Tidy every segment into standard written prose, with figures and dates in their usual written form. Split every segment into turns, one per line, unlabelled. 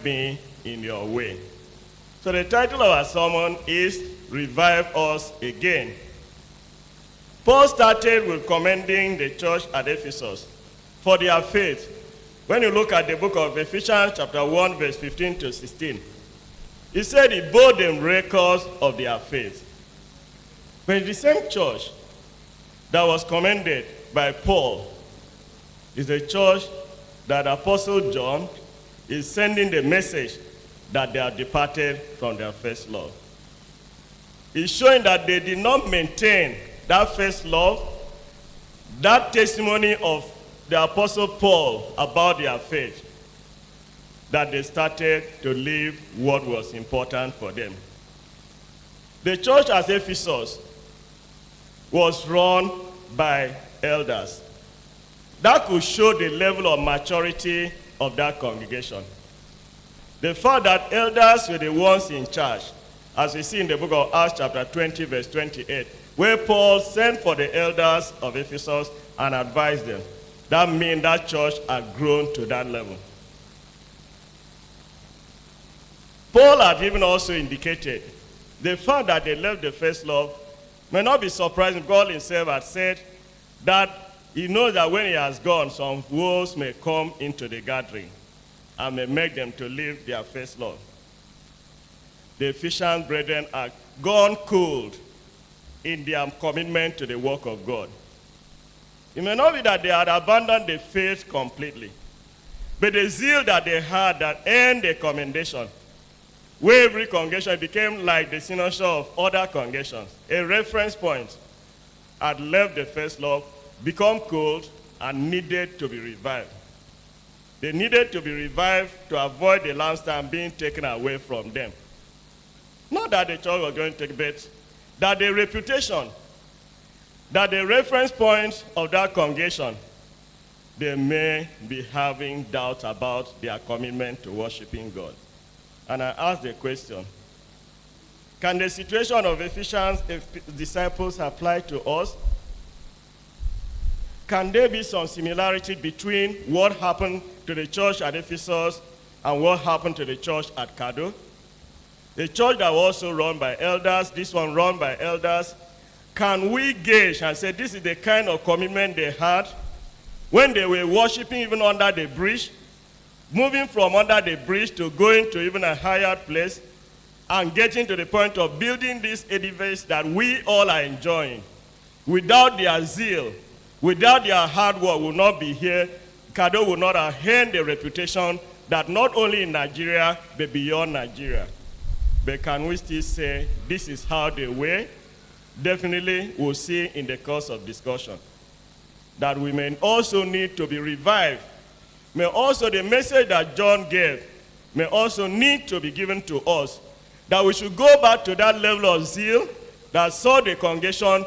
me in your way. So the title of our sermon is Revive Us Again. Paul started with commending the church at Ephesus for their faith. When you look at the book of Ephesians chapter 1 verse 15 to 16, he said he bore them records of their faith. But the same church that was commended by Paul is the church that Apostle John is sending the message that they are departed from their first love. It's showing that they did not maintain that first love, that testimony of the Apostle Paul about their faith, that they started to leave what was important for them. The church at Ephesus was run by elders. That could show the level of maturity of that congregation. The fact that elders were the ones in charge, as we see in the book of Acts chapter 20 verse 28, where Paul sent for the elders of Ephesus and advised them. That means that church had grown to that level. Paul had even also indicated the fact that they left the first love may not be surprising. God himself had said that he knows that when he has gone, some wolves may come into the gathering and may make them to leave their first love. The Ephesian brethren are gone cold in their commitment to the work of God. It may not be that they had abandoned the faith completely, but the zeal that they had that earned the commendation, where every congregation became like the signature of other congregations, a reference point, had left the first love, become cold, and needed to be revived. They needed to be revived to avoid the lampstand being taken away from them. Not that the church was going to take it, that the reputation, that the reference point of that congregation, they may be having doubts about their commitment to worshiping God. And I ask the question, can the situation of Ephesians disciples apply to us? Can there be some similarity between what happened to the church at Ephesus and what happened to the church at Cado? The church that was also run by elders, this one run by elders. Can we gauge and say this is the kind of commitment they had when they were worshiping even under the bridge, moving from under the bridge to going to even a higher place and getting to the point of building this edifice that we all are enjoying? Without their zeal, without their hard work, will not be here. Cado will not have earned the reputation that not only in Nigeria, but beyond Nigeria. But can we still say this is how they were? Definitely, we'll see in the course of discussion that we may also need to be revived. May also the message that John gave may also need to be given to us, that we should go back to that level of zeal that saw the congregation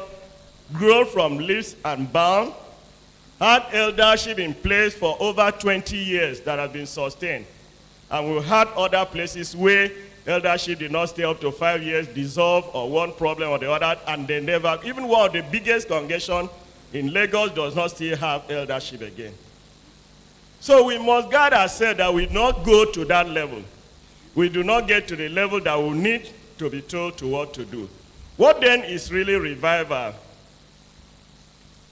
grow from leaps and bounds, had eldership in place for over 20 years that have been sustained. And we had other places where eldership did not stay up to 5 years, dissolved, or one problem or the other, and they never, even one of the biggest congregations in Lagos does not still have eldership again. So we must guard ourselves that we not go to that level. We do not get to the level that we need to be told to what to do. What then is really revival?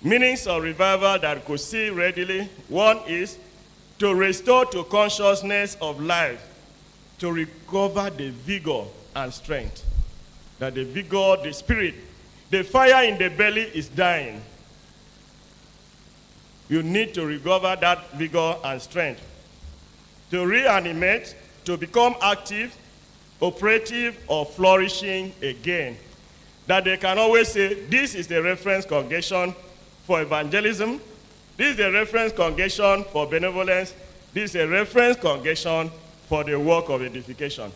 Meanings of revival that we could see readily. One is to restore to consciousness of life, to recover the vigor and strength. That the vigor, the spirit, the fire in the belly is dying. You need to recover that vigor and strength. To reanimate, to become active, operative, or flourishing again. That they can always say, this is the reference congregation for evangelism. This is the reference congregation for benevolence. This is a reference congregation for the work of edification.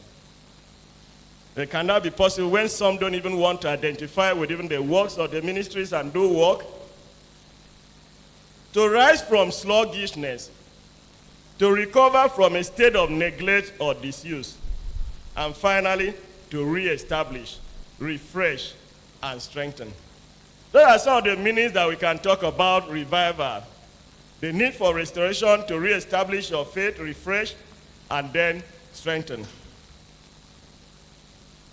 It cannot be possible when some don't even want to identify with even the works of the ministries and do work. To rise from sluggishness, to recover from a state of neglect or disuse, and finally, to reestablish, refresh, and strengthen. Those are some of the meanings that we can talk about revival. The need for restoration, to reestablish your faith, refresh, and then strengthened.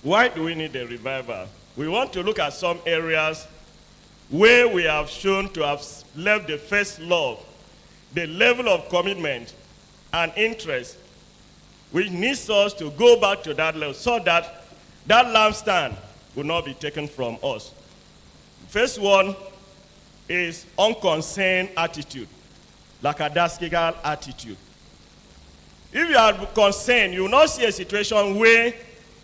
Why do we need a revival? We want to look at some areas where we have shown to have left the first love, the level of commitment and interest, which needs us to go back to that level so that that lampstand will not be taken from us. First one is unconcerned attitude, lackadaisical attitude. If you are concerned, you will not see a situation where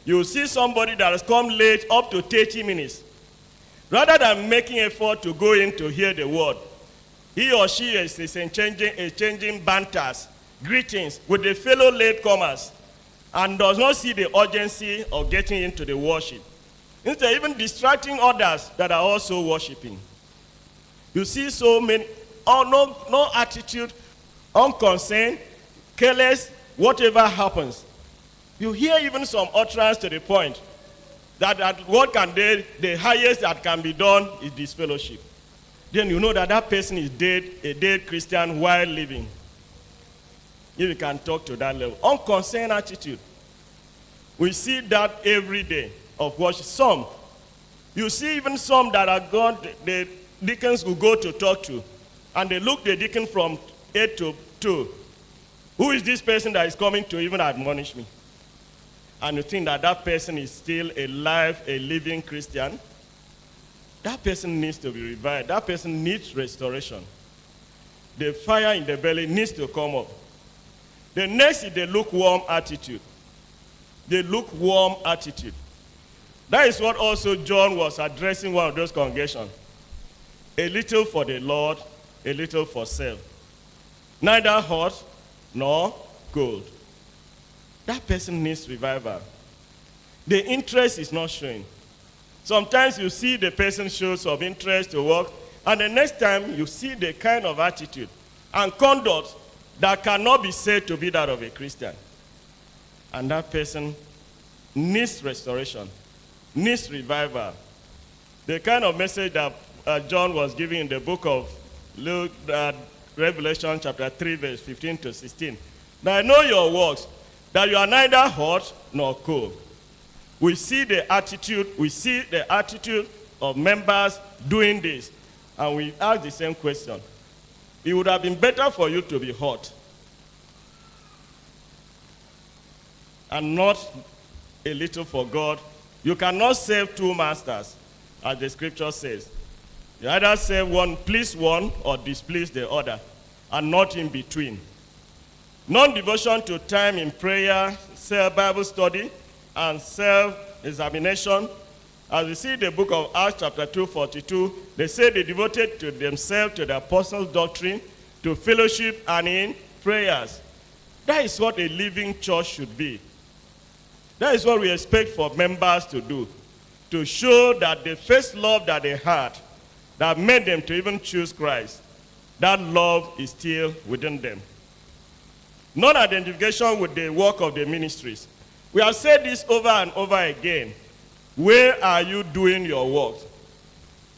you see somebody that has come late up to 30 minutes. Rather than making effort to go in to hear the word, he or she is exchanging banters, greetings with the fellow latecomers, and does not see the urgency of getting into the worship. Instead, even distracting others that are also worshiping. You see so many, no attitude, unconcerned, careless, whatever happens. You hear even some utterance to the point that what can they, the highest that can be done is disfellowship. Then you know that that person is dead, a dead Christian while living. If you can talk to that level. Unconcerned attitude. We see that every day of worship. Some, you see even some that are gone, the deacons will go to talk to, and they look the deacon from 8 to 2. Who is this person that is coming to even admonish me? And you think that that person is still alive, a living Christian? That person needs to be revived. That person needs restoration. The fire in the belly needs to come up. The next is the lukewarm attitude. The lukewarm attitude. That is what also John was addressing one of those congregations. A little for the Lord, a little for self. Neither hot nor cold. That person needs revival. The interest is not showing. Sometimes you see the person show some interest to work, and the next time you see the kind of attitude and conduct that cannot be said to be that of a Christian. And that person needs restoration, needs revival. The kind of message that John was giving in the book of Luke, Revelation chapter 3, verse 15 to 16. Now I know your works, that you are neither hot nor cold. We see the attitude of members doing this, and we ask the same question. It would have been better for you to be hot and not a little for God. You cannot serve two masters, as the scripture says. You either serve one, please one, or displease the other, and not in between. Non-devotion to time in prayer, self-Bible study, and self-examination. As we see in the book of Acts chapter 2:42, they say they devoted to themselves to the apostles' doctrine, to fellowship, and in prayers. That is what a living church should be. That is what we expect for members to do, to show that the first love that they had, that made them to even choose Christ, that love is still within them. Non-identification with the work of the ministries. We have said this over and over again. Where are you doing your work?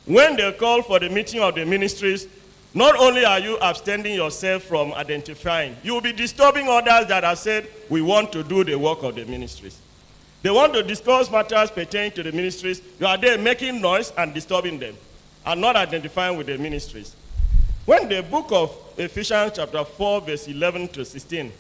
When they call for the meeting of the ministries, not only are you abstaining yourself from identifying, you will be disturbing others that have said, we want to do the work of the ministries. They want to discuss matters pertaining to the ministries. You are there making noise and disturbing them, and not identifying with the ministries. When the book of Ephesians chapter 4, verse 11 to 16,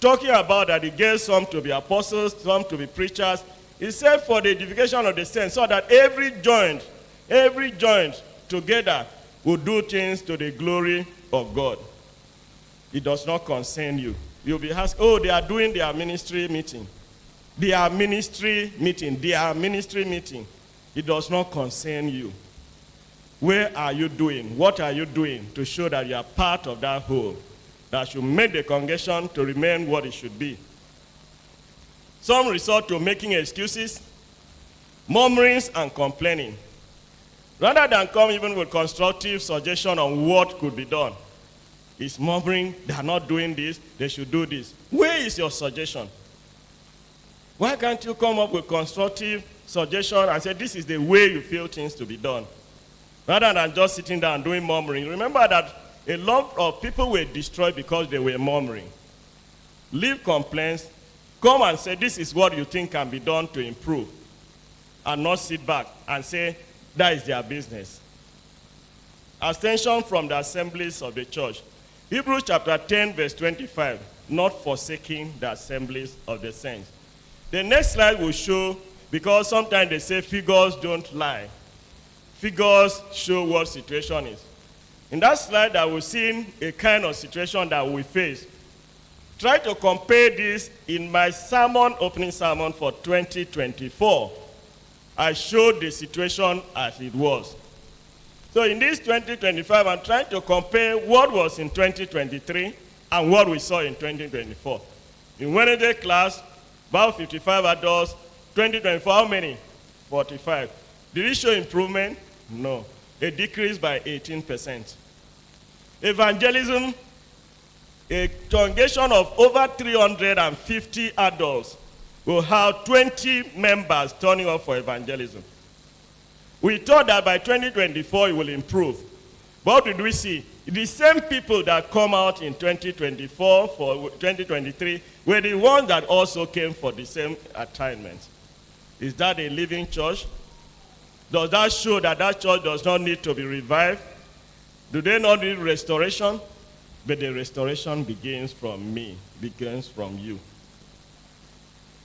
talking about that he gave some to be apostles, some to be preachers, he said for the edification of the saints, so that every joint together will do things to the glory of God. It does not concern you. You'll be asked, oh, they are doing their ministry meeting. Their ministry meeting. It does not concern you. Where are you doing? What are you doing to show that you are part of that whole that should make the congregation to remain what it should be? Some resort to making excuses, murmurings, and complaining. Rather than come even with constructive suggestion on what could be done. It's murmuring, they are not doing this, they should do this. Where is your suggestion? Why can't you come up with constructive suggestion and say this is the way you feel things to be done? Rather than just sitting down and doing murmuring. Remember that a lot of people were destroyed because they were murmuring. Leave complaints Come and say, this is what you think can be done to improve. And not sit back and say, that is their business. Abstention from the assemblies of the church. Hebrews chapter 10, verse 25, not forsaking the assemblies of the saints. The next slide will show, because sometimes they say figures don't lie. Figures show what situation is. In that slide, I will see a kind of situation that we face. Try to compare this in my sermon, opening sermon for 2024. I showed the situation as it was. So in this 2025, I'm trying to compare what was in 2023 and what we saw in 2024. In Wednesday class, about 55 adults. 2024, how many? 45. Did it show improvement? No. A decrease by 18%. Evangelism, a congregation of over 350 adults will have 20 members turning up for evangelism. We thought that by 2024 it will improve. But what did we see? The same people that come out in 2024 for 2023 were the ones that also came for the same assignment. Is that a living church? Does that show that that church does not need to be revived? Do they not need restoration? But the restoration begins from me, begins from you.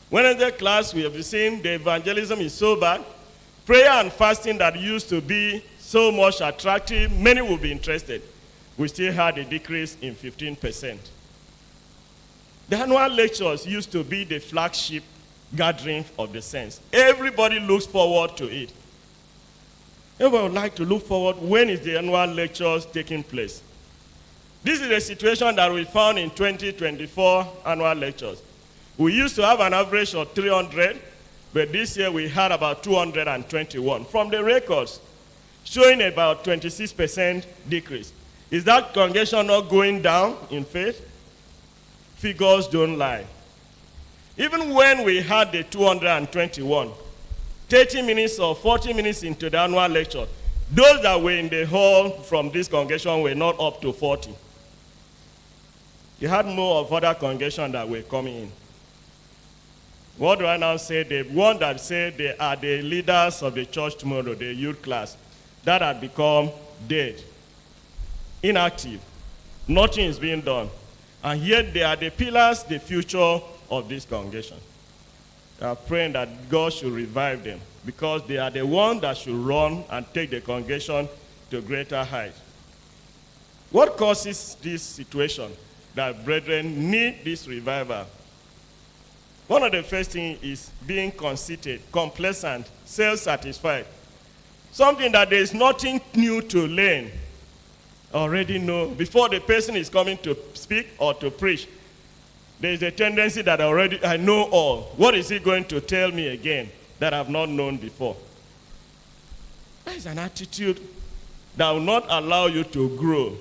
When in the class we have seen the evangelism is so bad, prayer and fasting that used to be so much attractive, many will be interested. We still had a decrease in 15%. The annual lectures used to be the flagship gathering of the saints. Everybody looks forward to it. Everyone would like to look forward, when is the annual lectures taking place? This is the situation that we found in 2024 annual lectures. We used to have an average of 300, but this year we had about 221 from the records, showing about 26% decrease. Is that congregation not going down in faith? Figures don't lie. Even when we had the 221, 30 minutes or 40 minutes into the annual lecture, those that were in the hall from this congregation were not up to 40. You had more of other congregations that were coming in. What do I now say? The one that said they are the leaders of the church tomorrow, the youth class, that had become dead, inactive. Nothing is being done. And yet they are the pillars, the future of this congregation. I are praying that God should revive them, because they are the ones that should run and take the congregation to greater heights. What causes this situation that brethren need this revival? One of the first things is being conceited, complacent, self-satisfied. Something that there is nothing new to learn. Already know. Before the person is coming to speak or to preach, there is a tendency that I know all. What is he going to tell me again that I've not known before? That is an attitude that will not allow you to grow.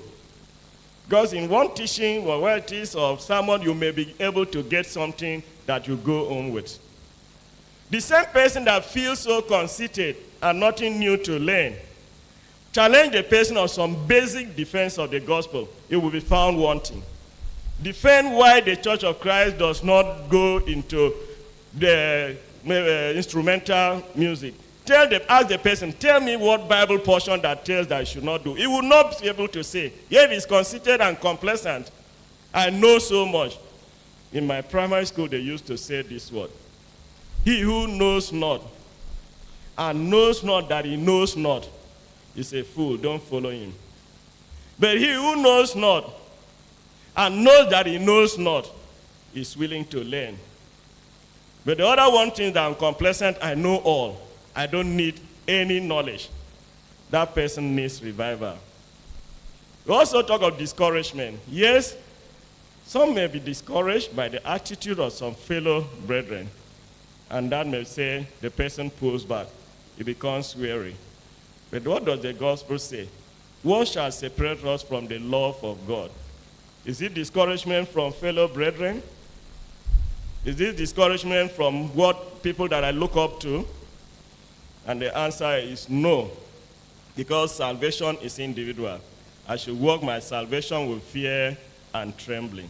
Because in one teaching or where it is of sermon, you may be able to get something that you go home with. The same person that feels so conceited and nothing new to learn, challenge the person on some basic defense of the gospel, it will be found wanting. Defend why the Church of Christ does not go into the instrumental music. Ask the person, tell me what Bible portion that tells that I should not do. He will not be able to say. Yet he's conceited and complacent. I know so much. In my primary school, they used to say this word. He who knows not and knows not that he knows not is a fool. Don't follow him. But he who knows not and knows that he knows not is willing to learn. But the other one thing that I'm complacent, I know all. I don't need any knowledge. That person needs revival. We also talk of discouragement. Yes, some may be discouraged by the attitude of some fellow brethren. And that may say the person pulls back. He becomes weary. But what does the gospel say? What shall separate us from the love of God? Is it discouragement from fellow brethren? Is this discouragement from what people that I look up to? And the answer is no, because salvation is individual. I should work my salvation with fear and trembling.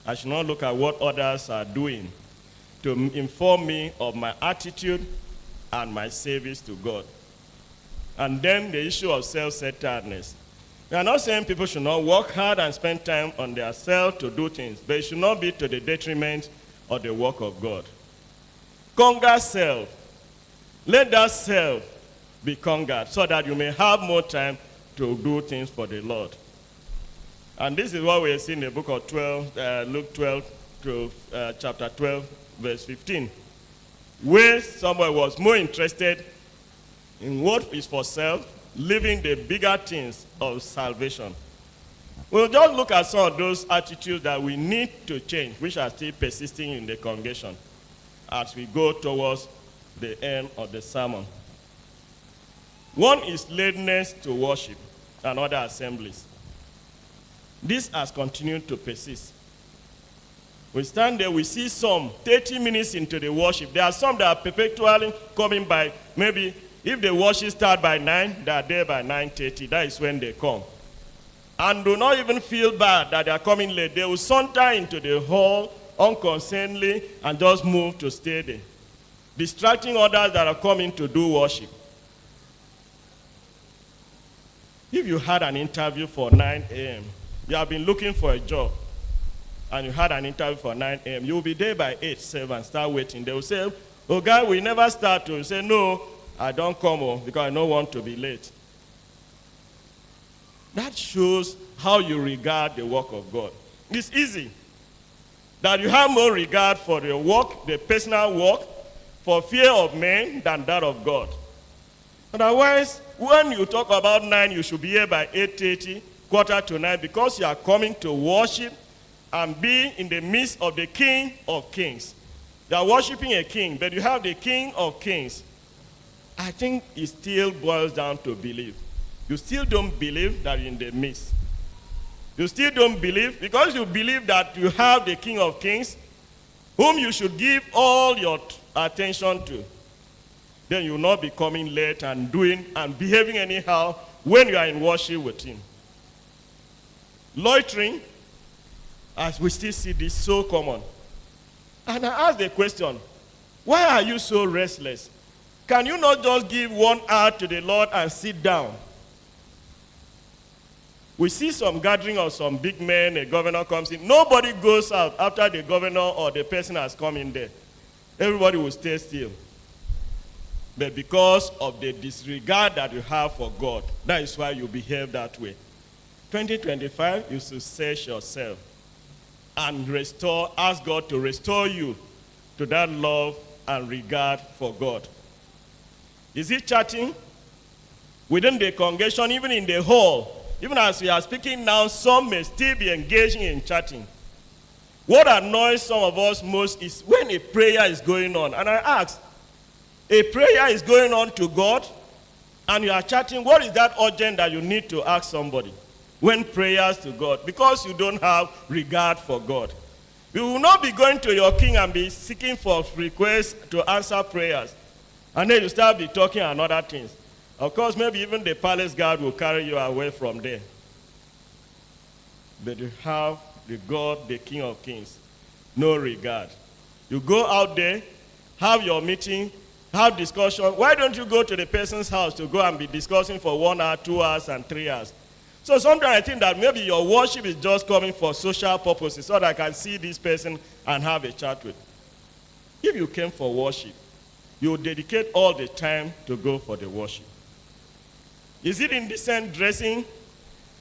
I should not look at what others are doing to inform me of my attitude and my service to God. And then the issue of self-centeredness. We are not saying people should not work hard and spend time on their self to do things, but it should not be to the detriment of the work of God. Conquer self. Let that self be conquered so that you may have more time to do things for the Lord. And this is what we see in the book of Luke 12 to chapter 12, verse 15, where someone was more interested in what is for self, living the bigger things of salvation. We'll just look at some of those attitudes that we need to change, which are still persisting in the congregation as we go towards the end of the sermon. One is lateness to worship and other assemblies. This has continued to persist. We stand there, we see some 30 minutes into the worship. There are some that are perpetually coming by, maybe if the worship starts by 9, they are there by 9:30. That is when they come. And do not even feel bad that they are coming late. They will saunter into the hall unconcernedly and just move to stay there, distracting others that are coming to do worship. If you had an interview for 9 a.m., you have been looking for a job, and you had an interview for 9 a.m., you will be there by 8, 7, start waiting. They will say, "Oh, guy, we never start." You say, "No, I don't come because I don't want to be late." That shows how you regard the work of God. It's easy that you have more regard for the work, the personal work, for fear of men than that of God. Otherwise, when you talk about 9, you should be here by 8:30, 8:45, because you are coming to worship and be in the midst of the King of Kings. You are worshiping a king, but you have the King of Kings. I think it still boils down to belief. You still don't believe that you're in the midst. You still don't believe, because you believe that you have the King of Kings, whom you should give all your attention to. Then you will not be coming late and doing and behaving anyhow when you are in worship with him. Loitering, as we still see this so common. And I ask the question, why are you so restless? Can you not just give 1 hour to the Lord and sit down? We see some gathering of some big men, a governor comes in. Nobody goes out after the governor or the person has come in there. Everybody will stay still. But because of the disregard that you have for God, that is why you behave that way. 2025, you should search yourself and ask God to restore you to that love and regard for God. Is it chatting within the congregation, even in the hall? Even as we are speaking now, some may still be engaging in chatting. What annoys some of us most is when a prayer is going on. And I ask, a prayer is going on to God, and you are chatting. What is that urgent that you need to ask somebody when prayers to God? Because you don't have regard for God. You will not be going to your king and be seeking for requests to answer prayers. And then you start be talking and other things. Of course, maybe even the palace guard will carry you away from there. But you have the God, the King of Kings, no regard. You go out there, have your meeting, have discussion. Why don't you go to the person's house to go and be discussing for 1 hour, 2 hours, and 3 hours? So sometimes I think that maybe your worship is just coming for social purposes so that I can see this person and have a chat with. If you came for worship, you will dedicate all the time to go for the worship. Is it indecent dressing?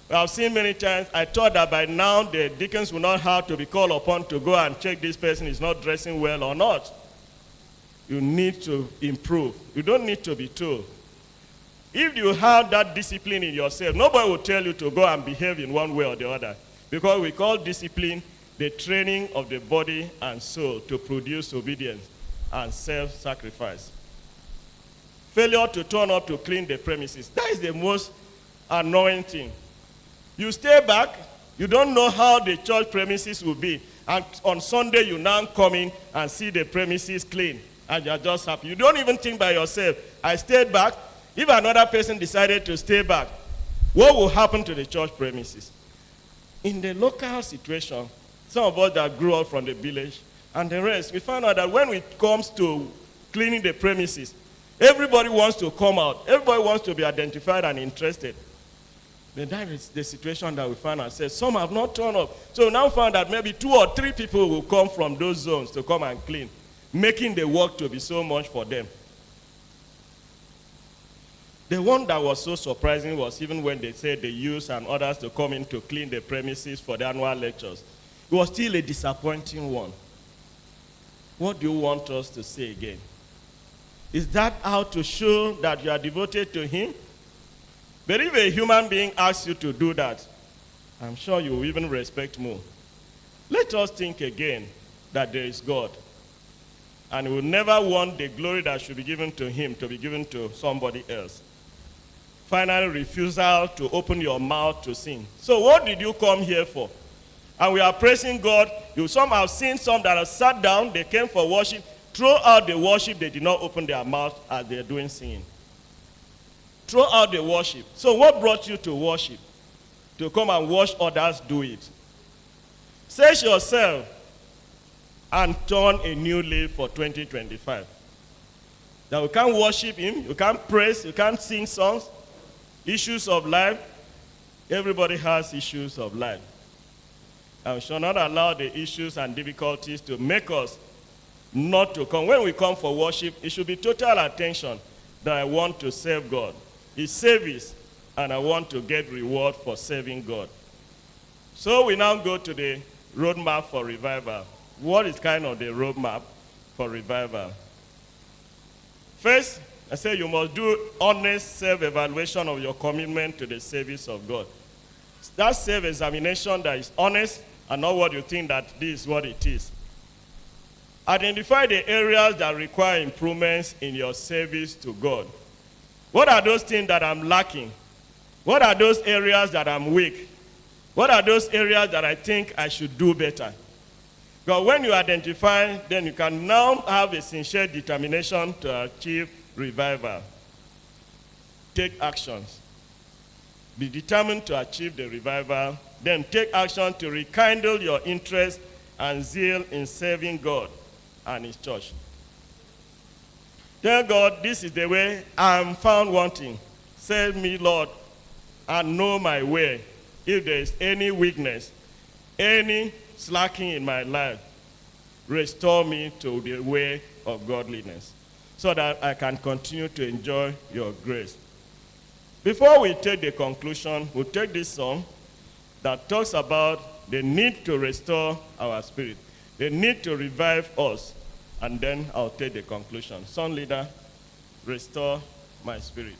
I've seen many times. I thought that by now the deacons will not have to be called upon to go and check this person is not dressing well or not. You need to improve. You don't need to be told. If you have that discipline in yourself, nobody will tell you to go and behave in one way or the other. Because we call discipline the training of the body and soul to produce obedience and self-sacrifice. Failure to turn up to clean the premises. That is the most annoying thing. You stay back, you don't know how the church premises will be. And on Sunday, you now come in and see the premises clean. And you're just happy. You don't even think by yourself, I stayed back. If another person decided to stay back, what will happen to the church premises? In the local situation, some of us that grew up from the village, and the rest. We found out that when it comes to cleaning the premises, everybody wants to come out. Everybody wants to be identified and interested. But that is the situation that we found ourselves. Some have not turned up. So we now found that maybe 2 or 3 people will come from those zones to come and clean, making the work to be so much for them. The one that was so surprising was even when they said the youths and others to come in to clean the premises for the annual lectures. It was still a disappointing one. What do you want us to say again? Is that how to show that you are devoted to him? But if a human being asks you to do that, I'm sure you will even respect more. Let us think again that there is God. And we will never want the glory that should be given to him to be given to somebody else. Finally, refusal to open your mouth to sing. So what did you come here for? And we are praising God. Some have seen some that have sat down, they came for worship. Throughout the worship, they did not open their mouth as they are doing singing. Throughout the worship. So what brought you to worship? To come and watch others do it. Search yourself and turn a new leaf for 2025. That we can't worship him, you can't praise, you can't sing songs. Issues of life. Everybody has issues of life. And we shall not allow the issues and difficulties to make us not to come. When we come for worship, it should be total attention that I want to serve God. It's service, and I want to get reward for serving God. So we now go to the roadmap for revival. What is kind of the roadmap for revival? First, I say you must do honest self-evaluation of your commitment to the service of God. That self-examination that is honest and not what you think that this is what it is. Identify the areas that require improvements in your service to God. What are those things that I'm lacking? What are those areas that I'm weak? What are those areas that I think I should do better? Because when you identify, then you can now have a sincere determination to achieve revival. Take actions. Be determined to achieve the revival. Then take action to rekindle your interest and zeal in serving God and his church. Tell God, this is the way I am found wanting. Save me, Lord, and know my way. If there is any weakness, any slacking in my life, restore me to the way of godliness, so that I can continue to enjoy your grace. Before we take the conclusion, we'll take this song that talks about the need to restore our spirit, the need to revive us, and then I'll take the conclusion. Song leader, restore my spirit.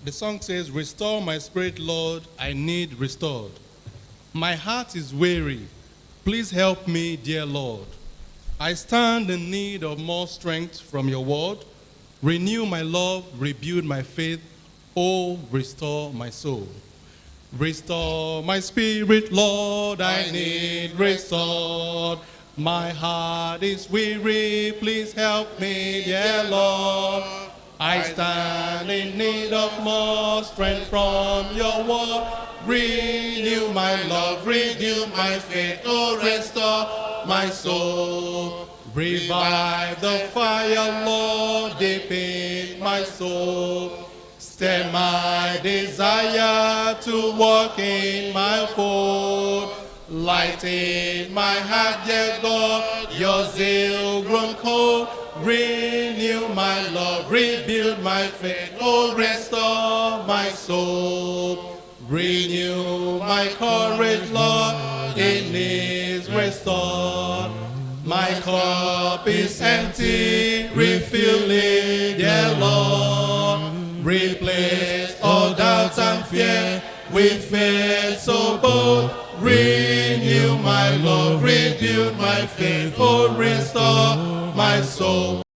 The song says, restore my spirit, Lord, I need restored. My heart is weary. Please help me, dear Lord. I stand in need of more strength from your word. Renew my love, rebuild my faith. Oh, restore my soul. Restore my spirit, Lord, I need restored. My heart is weary, please help me, dear Lord. I stand in need of more strength from your word. Renew my love, renew my faith, oh, restore my soul. Revive the fire, Lord, deep in my soul. Stir my desire to walk in my fold. Light in my heart, dear God, your zeal grown cold. Renew my love, rebuild my faith, oh, restore my soul. Renew my courage, Lord, it needs restored. My cup is empty, refill it, dear Lord. Replace all doubts and fear with faith so bold. Renew my love, rebuild my faith, oh, restore my soul.